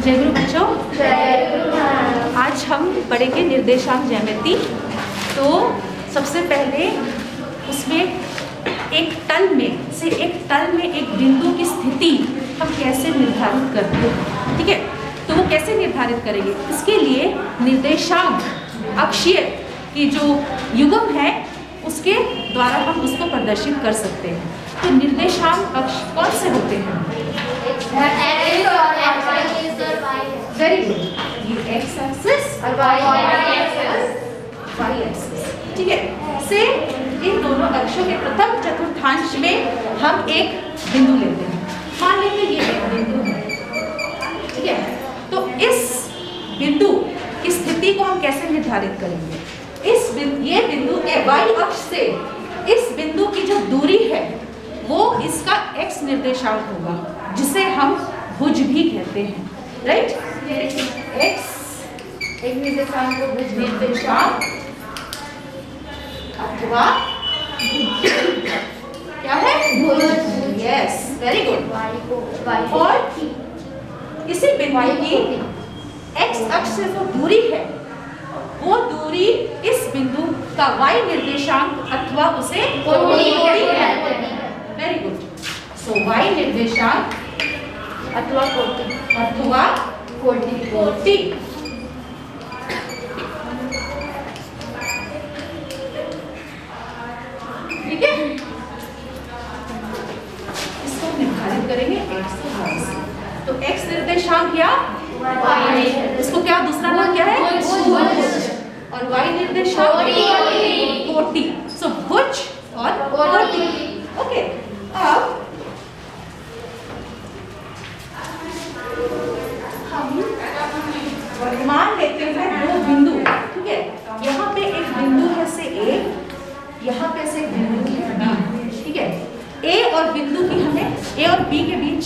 जय गुरु बच्चों। आज हम पढ़ेंगे निर्देशांक ज्यामिति। तो सबसे पहले उसमें एक तल में एक बिंदु की स्थिति हम कैसे निर्धारित करते हैं, ठीक है। तो वो कैसे निर्धारित करेंगे, इसके लिए निर्देशांक अक्षीय की जो युग्म है उसके द्वारा हम उसको प्रदर्शित कर सकते हैं। तो निर्देशांक अक्ष कौन से होते हैं? वेरी गुड, ये x एक्सिस और y एक्सिस, ठीक है। से इन दोनों अक्षों के प्रथम चतुर्थांश में हम एक बिंदु लेते हैं। मान लेंगे ये एक बिंदु है, ठीक है। तो इस बिंदु की स्थिति को हम कैसे निर्धारित करेंगे? ये बिंदु y अक्ष से इस बिंदु की जो दूरी है वो इसका x निर्देशांक होगा, जिसे हम भुज भी कहते हैं, राइट। x एक निर्देशांक को भुज निर्देशांक अथवा क्या है? भुज। Yes, very good. और इसी बिंदु की x अक्ष से जो दूरी है वो दूरी इस बिंदु का y निर्देशांक अथवा उसे कोटि कहते हैं। Very good. सो y निर्देशांक अथवा कोटि ठीक है। इसको निर्धारित करेंगे x से y से। तो x निर्देशांक या y, इसको क्या दूसरा नाम क्या है? भुज। और y निर्देशांक कोटि। सो भुज और कोटि। ओके, अब हम मान लेते हैं दो बिंदु, ठीक है। यहाँ पे एक बिंदु है से A, यहाँ पे से एक बिंदु है B, ठीक है। A और बिंदु की A और B के बीच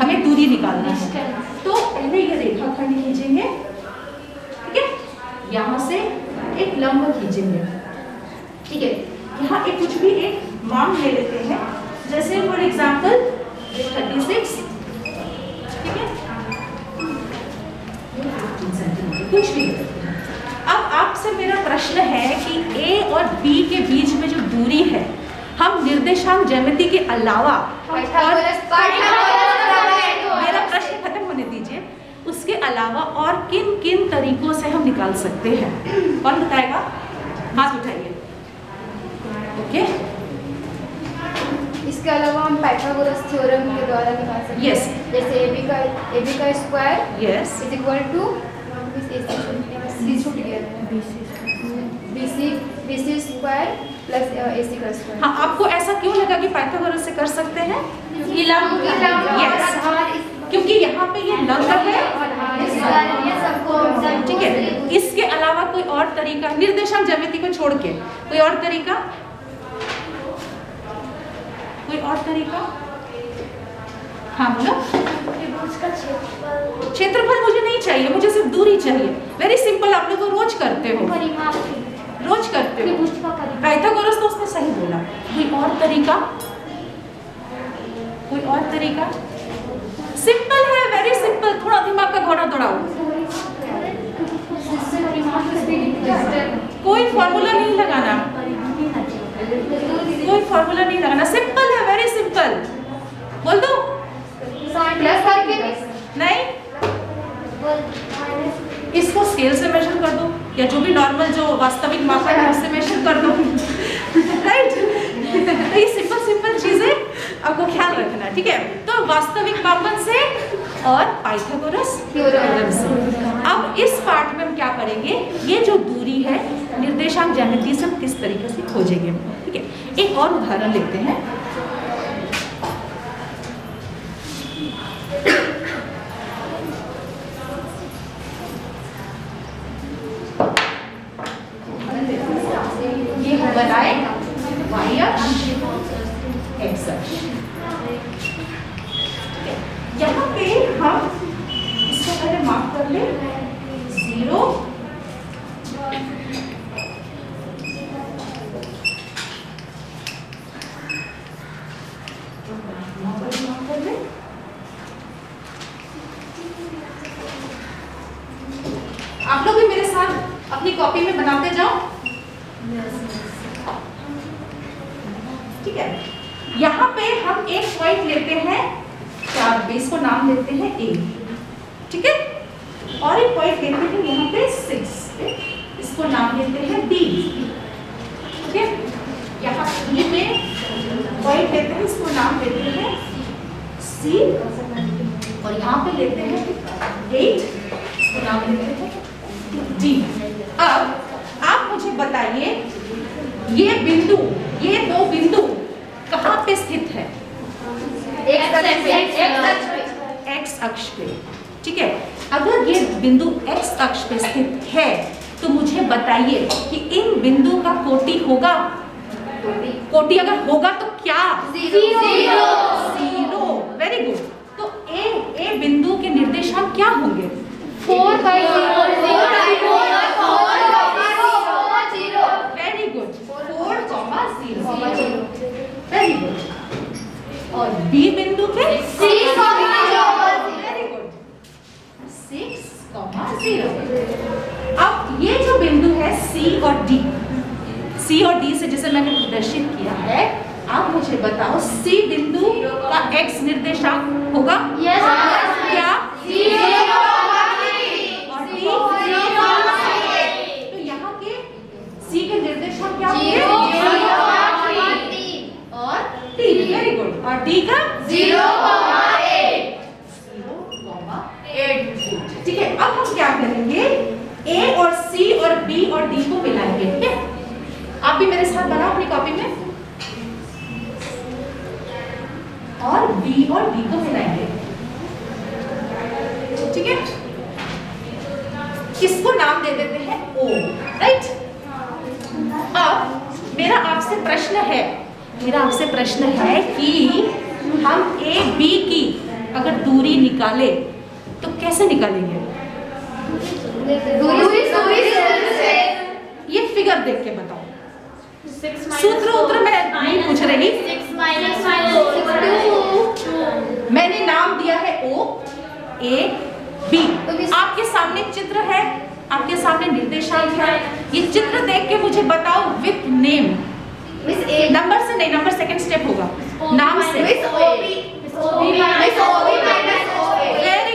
हमें दूरी निकालनी है। तो पहले ये रेखाखंड खींचेंगे, ठीक है। यहाँ से एक लंब खींचेंगे, ठीक है। यहाँ एक कुछ भी एक मान ले लेते हैं, जैसे फॉर एग्जाम्पल 36, ठीक है, कुछ भी। अब आपसे मेरा प्रश्न है कि A और B के बीच में जो दूरी है, हम निर्देशांक ज्यामिति के अलावा मेरा प्रश्न खत्म होने दीजिए, उसके अलावा और किन किन तरीकों से हम निकाल सकते हैं? कौन बताएगा? हाथ उठाइए। ओके, इसके अलावा हम पाइथागोरस थ्योरम के द्वारा निकाल सकते हैं। यस, जैसे AB का square yes is equal to BC square plus AC का स्क्वायर। हाँ, आपको ऐसा क्यों लगा कि पाइथागोरस से कर सकते हैं? यस, क्योंकि यहाँ पे ये लंब है, ठीक है। इसके अलावा कोई और तरीका निर्देशांक ज्यामिति को छोड़ के कोई और तरीका? कोई और तरीका? हाँ बोलो। क्षेत्रफल मुझे नहीं चाहिए, मुझे सिर्फ दूरी चाहिए। वेरी सिंपल, आप लोग रोज करते हो, रोज करते हो। पाइथागोरस तो उसने सही बोला। कोई और तरीका? कोई और तरीका? सिंपल है, वेरी सिंपल। थोड़ा दिमाग का घोड़ा दौड़ाओ। कोई फॉर्मूला नहीं लगाना, कोई फॉर्मूला नहीं लगाना, सिंपल है, वेरी सिंपल। बोल दो। नहीं, इसको स्केल से मेजर कर दो, या जो भी नॉर्मल जो वास्तविक मापन है उससे मेजर कर दो, राइट। तो ये सिंपल चीजें आपको ख्याल रखना, ठीक है। तो वास्तविक मापन से और पाइथागोरस थ्योरम से। अब इस पार्ट में हम क्या करेंगे, ये जो दूरी है निर्देशांक ज्यामिति से हम किस तरीके से खोजेंगे, ठीक है। एक और उदाहरण लेते हैं। ये हम बनाए y अक्ष, x अक्ष। यहाँ पे हम इसको पहले मार्क कर ले, 0 कर ले। आप लोग भी मेरे साथ अपनी कॉपी में बनाते जाओ। ठीक है, यहाँ पे हम एक पॉइंट लेते हैं, क्या इसको नाम देते हैं A, ठीक है, और एक पॉइंट लेते हैं यहाँ पे 6, इसको नाम देते हैं D, ठीक है। यहाँ D में पॉइंट लेते हैं, इसको नाम देते हैं C, और यहाँ पे लेते हैं 8, इसको नाम देते हैं D। अब आप मुझे बताइए ये बिंदु, ये दो बिंदु कहाँ पे स्थित है? एक्स अक्ष पे, ठीक है। अगर ये बिंदु एक्स अक्ष पे स्थित है तो मुझे बताइए कि इन बिंदु का कोटि होगा? कोटि अगर होगा तो क्या? जीरो। Very good. तो ए बिंदु के निर्देशांक क्या होंगे? 4/0। Very good, 4,0। Very good. और बी बिंदु पे 6,0। Very good, 6,0। अब ये जो बिंदु है सी और डी से जैसे मैंने प्रदर्शित किया है, आप मुझे बताओ सी बिंदु का एक्स निर्देशांक होगा? क्या? और डी? तो यहाँ के सी के निर्देशांक क्या होंगे? और टी। Very good. और डी का 0,8। ठीक है, अब हम क्या करेंगे? ए और सी और बी और डी को मिलाएंगे, ठीक है। आप भी मेरे साथ बनाओ अपनी कॉपी में, और बी और डी को मिलाएंगे, ठीक है। किसको नाम दे देते हैं? ओ, राइट। अब मेरा आपसे प्रश्न है कि हम ए बी की अगर दूरी निकाले तो कैसे निकालेंगे? ये फिगर देख के बताओ। सूत्र मैं नहीं पूछ रही, मैंने नाम दिया है O, A, B। आपके सामने चित्र है, आपके सामने निर्देशांक है। ये चित्र देख के मुझे बताओ विथ नेम। नंबर से नहीं, नंबर सेकंड स्टेप होगा, नाम से। Very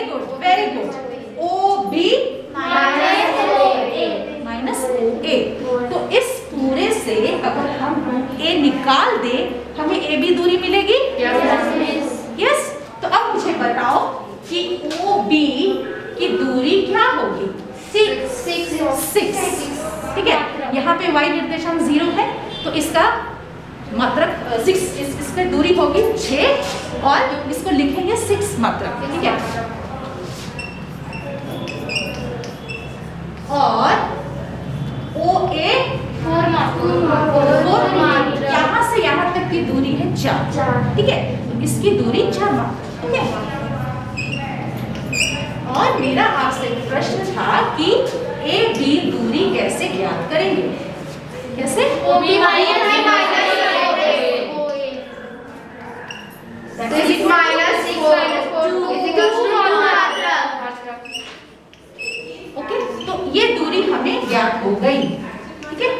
good, very good. OB minus OA। तो इस पूरे से अगर हम A निकाल दे, हमें AB दूरी मिलेगी? यस। तो अब मुझे बताओ कि OB की दूरी क्या होगी? 6। ठीक है, यहाँ पे y निर्देशांक 0 है, तो इसका मात्रक 6, इसकी दूरी होगी 6, और इसको लिखेंगे 6 मात्रक, ठीक है। और OA 4, यहाँ से यहाँ तक की दूरी है 4, ठीक है। तो इसकी दूरी 4 मात्रक, ठीक है। और मेरा आपसे प्रश्न था कि AB दूरी कैसे ज्ञात करेंगे? कैसे? OB ओके, तो ये दूरी हमें ज्ञात हो गई, ठीक है।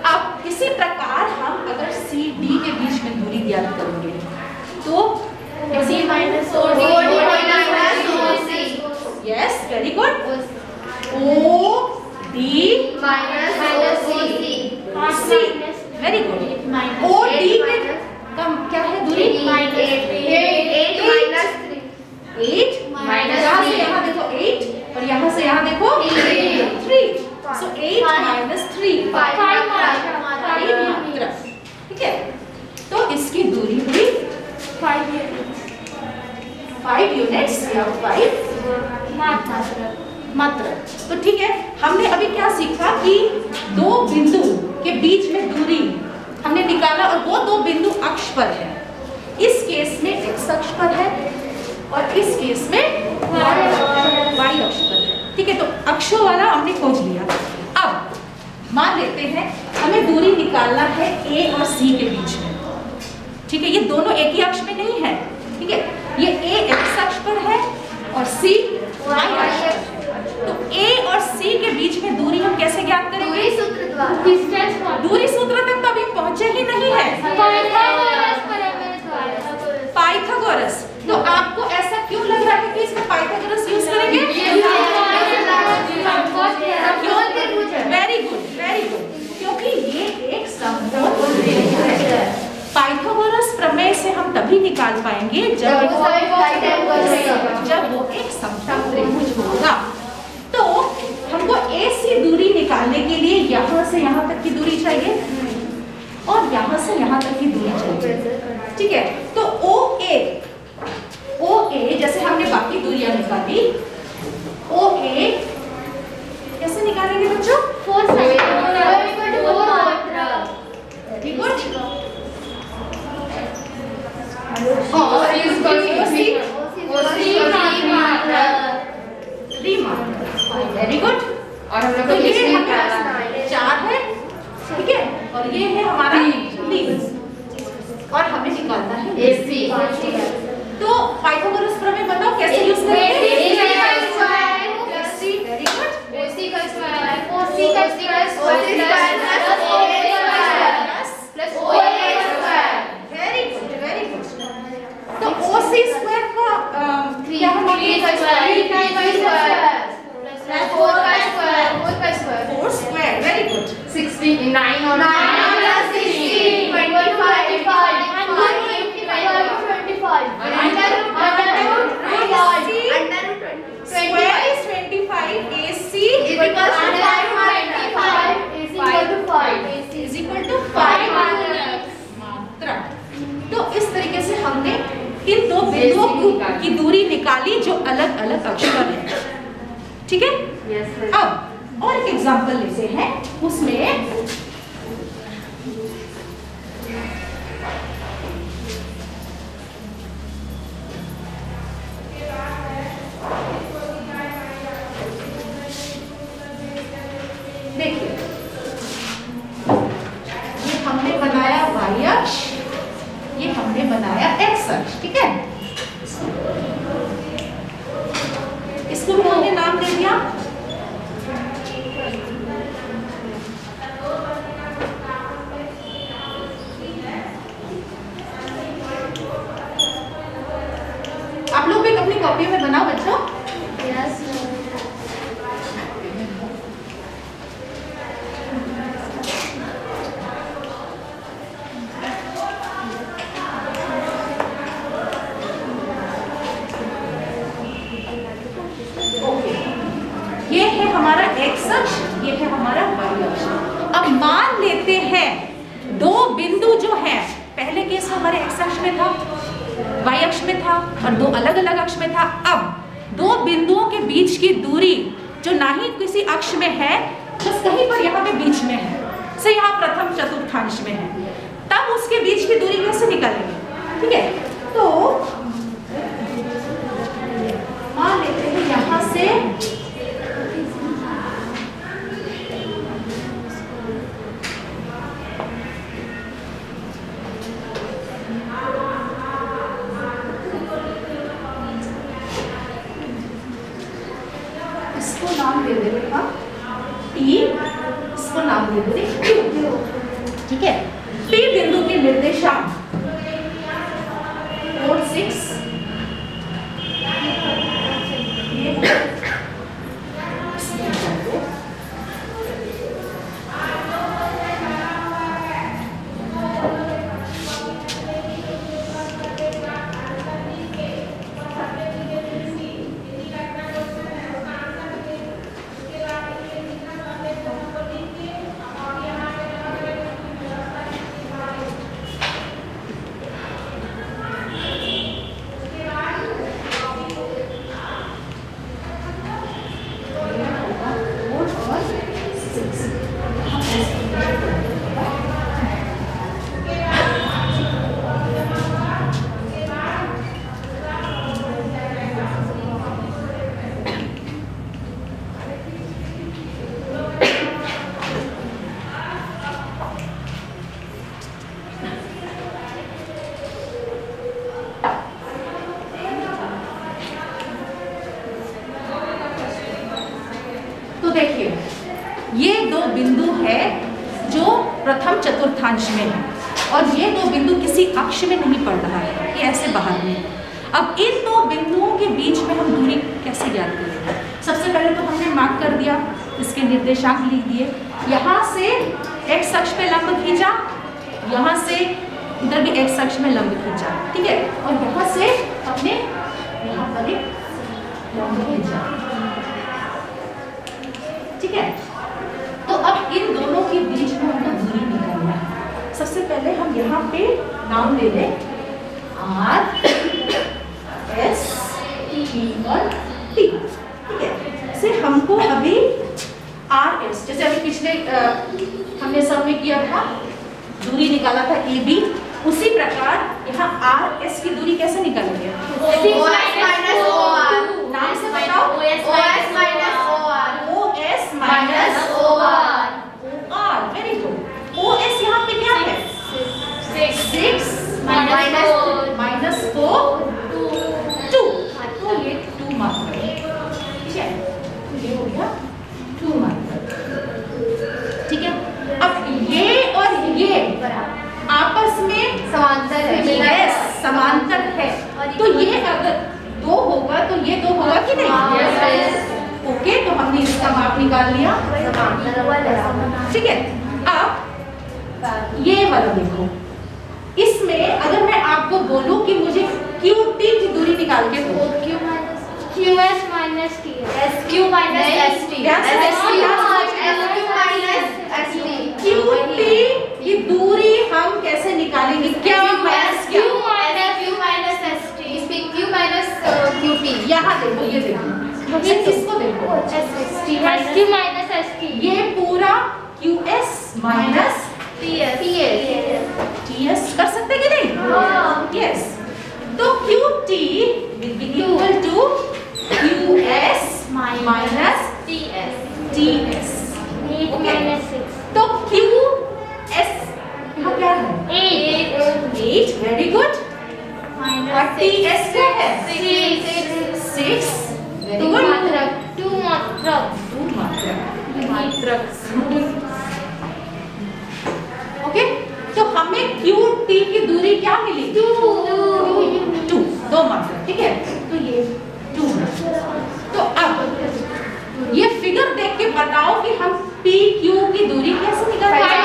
अब इसी प्रकार हम अगर CD के बीच में दूरी ज्ञात करेंगे तो yes, very good. OD C, very good. OD के कम क्या है दूरी? 8 यहाँ से यहाँ देखो 8, और यहाँ से यहाँ देखो 3। So 8 minus 3 5 मात्रक, ठीक है। तो इसकी दूरी हुई 5 यूनिट्स या 5 मात्रक। तो ठीक है, हमने अभी क्या सीखा कि दो बिंदु के बीच में दूरी हमने निकाला, और वो दो बिंदु अक्ष पर है। इस केस में x अक्ष पर है और इस केस में y अक्ष पर है, ठीक है। तो अक्षों वाला हमने खोज लिया। अब मान लेते हैं हमें दूरी निकालना है A और C के बीच में, ठीक है। ये दोनों एक ही अक्ष में नहीं है, ठीक है। ये A x अक्ष पर है सी वाई अक्ष। तो ए और सी के बीच में दूरी हम कैसे ज्ञात करेंगे? दूरी सूत्र द्वारा। दूरी सूत्र तक तो अभी पहुंचे ही नहीं है। पाइथागोरस। तो आपको ऐसा क्यों लग रहा है कि इसमें पाइथागोरस यूज करेंगे? वेरी गुड, वेरी गुड, क्योंकि ये एक समकोण त्रिभुज है। पाइथागोरस प्रमेय से हम तभी निकाल पाएंगे जब वो एक समकोण त्रिभुज होगा। तो हमको AC दूरी निकालने के लिए यहाँ से यहाँ तक की दूरी चाहिए और यहाँ से यहाँ तक की दूरी चाहिए, ठीक है। तो OA जैसे हमने बाकी दूरियां निकाली, OA कैसे निकालेंगे बच्चों? 4 वेरी गुड। और हम लोग को ये हमारा 4 है, ठीक है, और ये है हमारा 3 और हमें निकालना है AC। तो पाइथागोरस प्रमेय बताओ कैसे यूज करेंगे? Very good. AC का square plus OA square. Very good, very good. तो OC स्क्वायर का क्या है? 4 स्क्वायर। Very good. 69 और 9 plus 16 25 Square is 25. AC is equal to 5 मात्रा। तो इस तरीके से हमने इन दो बिंदुओं की दूरी निकाली जो अलग अलग अक्ष पर है, ठीक है। अब और एक एग्जांपल लेते हैं, उसमें देखिए ये हमने बनाया y अक्ष, ये हमने बनाया x अक्ष, ठीक है। इसको भी हमने नाम दे दिया आप लोग भी अपनी कॉपी में बनाओ बच्चों। ये है हमारा x अक्ष, ये है हमारा y अक्ष। अब मान लेते हैं दो बिंदु जो है, पहले केस में हमारे x अक्ष में था, y अक्ष में था और दो अलग अलग अक्ष में था। अब दो बिंदुओं के बीच की दूरी जो ना ही किसी अक्ष में है, बस कहीं पर यहाँ पे बीच में है, से यहाँ प्रथम चतुर्थांश में है, तब उसके बीच की दूरी कैसे निकालेंगे? ठीक है, तो मान लेते हैं यहाँ से नाम दे देते हैं टी, इसको नाम दे देते क्यू, ठीक है। P बिंदु के निर्देशांक 4, 6 चतुर्थांश में है और ये दो बिंदु किसी अक्ष में नहीं पड़ रहा है, ये ऐसे बाहर में। अब इन दो बिंदुओं के बीच में हम दूरी कैसे ज्ञात करेंगे? सबसे पहले तो हमने मार्क कर दिया, इसके निर्देशांक लिख दिए। यहाँ से x अक्ष पे लंब खींचा, यहाँ से इधर भी x अक्ष में लंब खींचा, ठीक है, और यहाँ से अपने यहाँ पर एक लंब खींचा, ठीक है। तो अब इन दोनों के बीच में हमको दूरी निकालना है। सबसे पहले हम यहाँ पे नाम ले लें R S T और T, ठीक है। से हमको अभी R S, जैसे अभी पिछले हमने सब में किया था, दूरी निकाला था AB, उसी प्रकार यहाँ R S की दूरी कैसे निकालेंगे? OS minus OR, नाम से बताओ। OS minus OR, OS minus OR, OR, very good. OS यहाँ पे क्या है? 6 minus 4 2, तो ये 2 मार्कर, ठीक है, ये हो गया 2 मार्कर, ठीक है। अब ये और ये आपस में समांतर है, yes, समांतर है, तो ये अगर 2 होगा तो ये 2 होगा कि नहीं? ओके, तो हमने इसका माप निकाल लिया, ठीक है। अब ये वाला देखो, इसमें अगर मैं आपको बोलूं कि मुझे QT की दूरी निकाल के दो, QS minus TS, SQ minus ST, QT की दूरी हम कैसे निकालेंगे? क्या माइनस क्या? Q minus ST, इसमें Q minus QT, यहाँ देखो, ये देखो, इसको देखो, SQ minus ST, ये पूरा QS माइनस TS कर सकते कि नहीं? Yes. तो QT will be equal to QS minus TS. तो QS यहाँ क्या है? 8, very good. और TS क्या है? 6, very good. 2 मात्रक। ओके, तो हमें QT की दूरी क्या मिली? 2 मात्रक, ठीक है। तो ये 2, तो अब ये फिगर देख के बताओ कि हम PQ की दूरी कैसे निकालेंगे?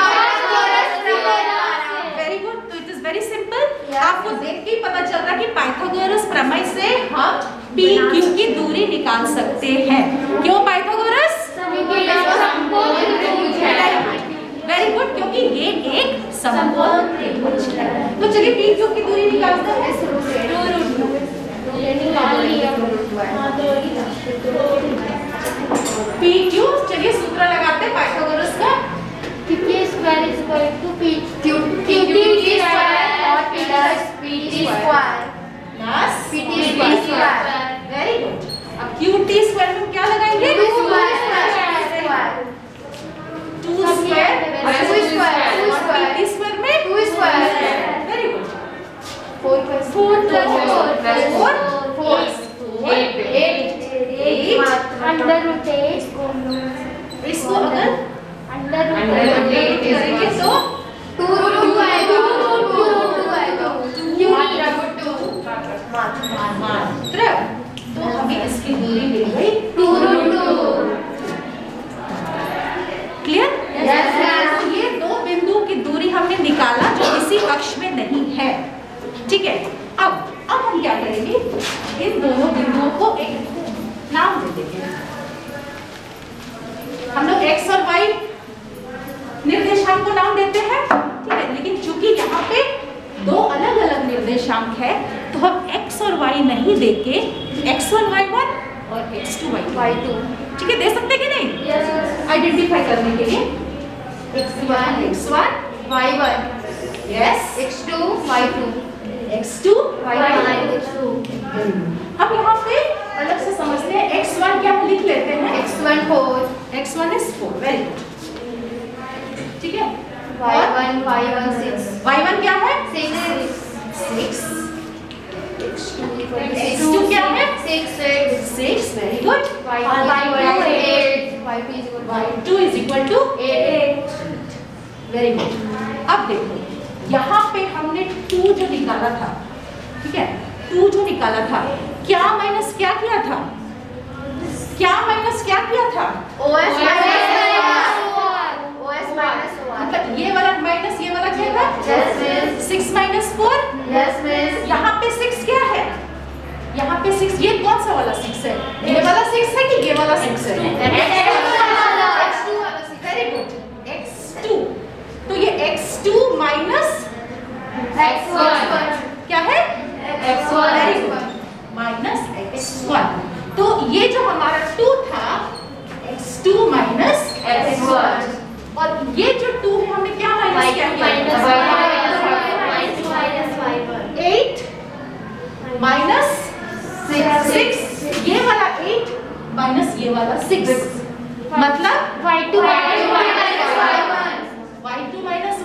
वेरी गुड, तो इट इज वेरी सिंपल। आपको देख के ही पता चल रहा है कि पाइथागोरस प्रमेय से हम PQ की दूरी निकाल सकते हैं। क्यों पाइथागोरस? वेरी गुड, क्योंकि ये एक समकोण त्रिभुज है। तो चलिए PQ की दूरी निकालते हैं। PQ, चलिए सूत्र लगाते हैं पाइथागोरस का। QT square is equal to QT square और PT square plus PT square, very good. अब QT स्क्वायर में क्या लगाएंगे? 2 square, 2 स्क्वायर और PT स्क्वायर में 2 square, very good. 4 plus 4, 8 under root 8, इसको अगर under root 8 करेंगे तो 2 root 2 आएगा, 2 root 2 आएगा, मात्र, तो हमें इसकी दूरी मिल गई 2 root 2। क्लियर? Yes, yes. तो ये दो बिंदु की दूरी हमने निकाला जो किसी अक्ष में नहीं है, ठीक है। अब हम क्या करेंगे? इन दोनों बिंदुओं को एक नाम दे देंगे। हम लोग x और y निर्देशांक को नाम देते हैं, ठीक है, लेकिन चूंकि यहाँ पे दो अलग अलग निर्देशांक है तो हम x और y नहीं देके x1 y1 और x2 y2, ठीक है, दे सकते कि नहीं? आइडेंटिफाई करने के लिए x1 Y1, yes, X2, Y2, x2 Y2, हम यहाँ पे अलग से समझते हैं। x1 क्या लिख लेते हैं? X1 4, x1 is 4, very good, ठीक है। Y1 6, y1 क्या है? 6, x2 क्या है? 6, very good. Y2 8, Y2 is equal to y2 is equal to 8, very good. अब देखो यहाँ पे हमने 2 जो निकाला था, ठीक है, 2 जो निकाला था, क्या माइनस क्या किया था, क्या माइनस क्या किया था, OS minus 1 मतलब ये वाला माइनस ये वाला क्या था, 6 minus 4, यहाँ पे 6 क्या है, यहाँ पे 6, ये कौन सा वाला 6 है, ये वाला 6 है कि ये वाला 6 है, वेरी गुड, x2, तो ये x2 माइनस x1 क्या है, x1 very good, minus x1, तो ये जो हमारा 2 था x2 माइनस x1 और ये जो 2 है हमने क्या माइनस किया, 8 माइनस 6, ये वाला 8 माइनस ये वाला 6, मतलब y2 माइनस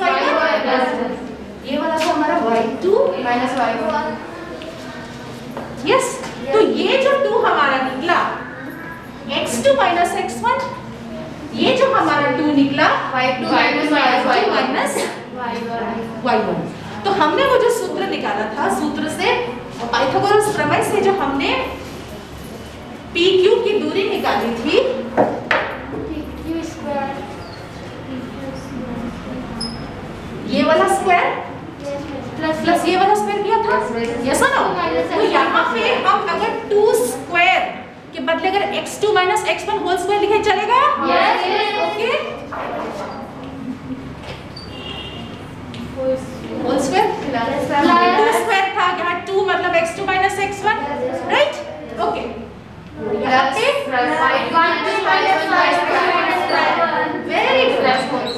y1, ये वाला तो हमारा y2 minus y1 यस, तो ये जो 2 हमारा निकला x2 माइनस x1, ये जो हमारा 2 निकला y2 माइनस y1, तो हमने वो जो सूत्र निकाला था, सूत्र से पाइथागोरस प्रमेय से जो हमने PQ की दूरी निकाली थी, ये वाला स्क्वायर प्लस ये वाला स्क्वायर किया था, यस और नो, तो यहाँ पे हम अगर 2 स्क्वायर के बदले अगर x2 minus x1 whole square लिखे चलेगा, ओके, होल स्क्वायर 2 स्क्वायर था, यहाँ 2 मतलब x2 minus x1, right, okay, यहाँ पे वेरी गुड,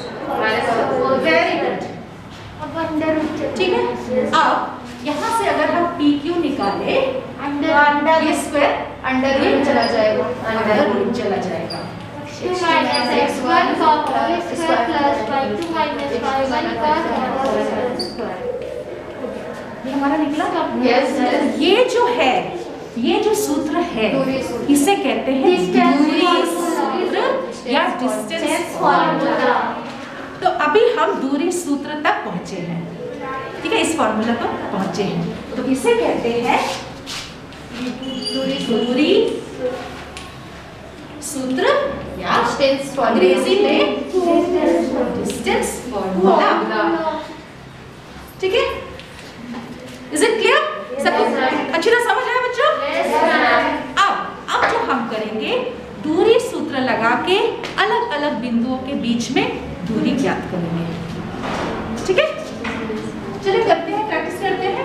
वेरी गुड, ठीक है। अब यहाँ से अगर हम PQ निकाले, ये स्क्वायर अंडर रूट चला जाएगा, अंडर रूट चला जाएगा, 2 minus x1 का whole square plus y2 minus y1 का होल स्क्वायर, ये हमारा निकला। यस, ये जो है, ये जो सूत्र है, इसे कहते हैं दूरी सूत्र या डिस्टेंस फॉर्मूला। तो अभी हम दूरी सूत्र तक पहुंचे हैं, ठीक है, इस फॉर्मूला तक पहुंचे हैं, तो इसे कहते हैं दूरी सूत्र या अंग्रेजी में डिस्टेंस फॉर्मूला, ठीक है, इज इट क्लियर, सबको अच्छी तरह समझ आया बच्चों? अब जो हम करेंगे, दूरी सूत्र लगा के अलग अलग बिंदुओं के बीच में दूरी ज्ञात करेंगे, ठीक है, चलिए करते हैं, प्रैक्टिस करते हैं।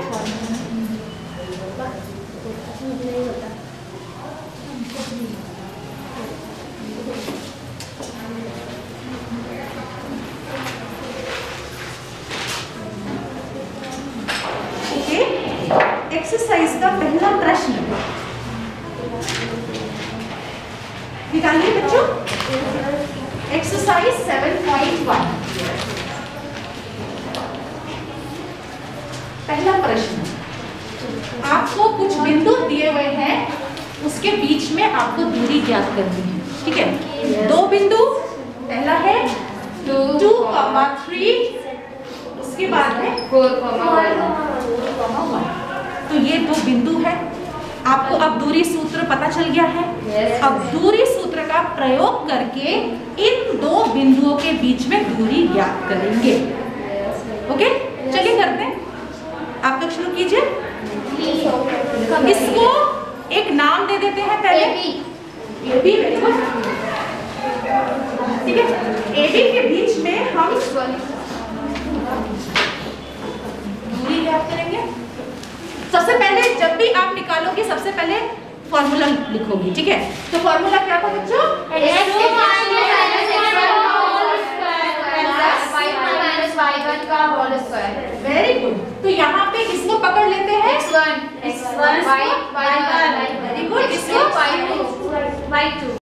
ओके, एक्सरसाइज का पहला प्रश्न निकालिए बच्चों, एक्सरसाइज 7.1, पहला प्रश्न, आपको कुछ बिंदु दिए हुए हैं, उसके बीच में आपको दूरी ज्ञात करनी है, ठीक है, 2 बिंदु, पहला है 2,3, उसके बाद है 4,1, तो ये 2 बिंदु है, आपको अब दूरी सूत्र पता चल गया है, अब दूरी सूत्र का प्रयोग करके इन 2 बिंदुओं के बीच में दूरी ज्ञात करेंगे, ओके, चलिए करते हैं, आप लोग शुरू कीजिए, इसको एक नाम दे देते हैं पहले, AB, वेरी गुड, ठीक है, AB के बीच में हम दूरी ज्ञात करेंगे। सबसे पहले जब भी आप निकालोगे, सबसे पहले फॉर्मूला लिखोगी, ठीक है, तो फॉर्मूला क्या था बच्चों, वेरी गुड, तो यहाँ पे इसको पकड़ लेते हैं, x1 वेरी गुड, इसको y2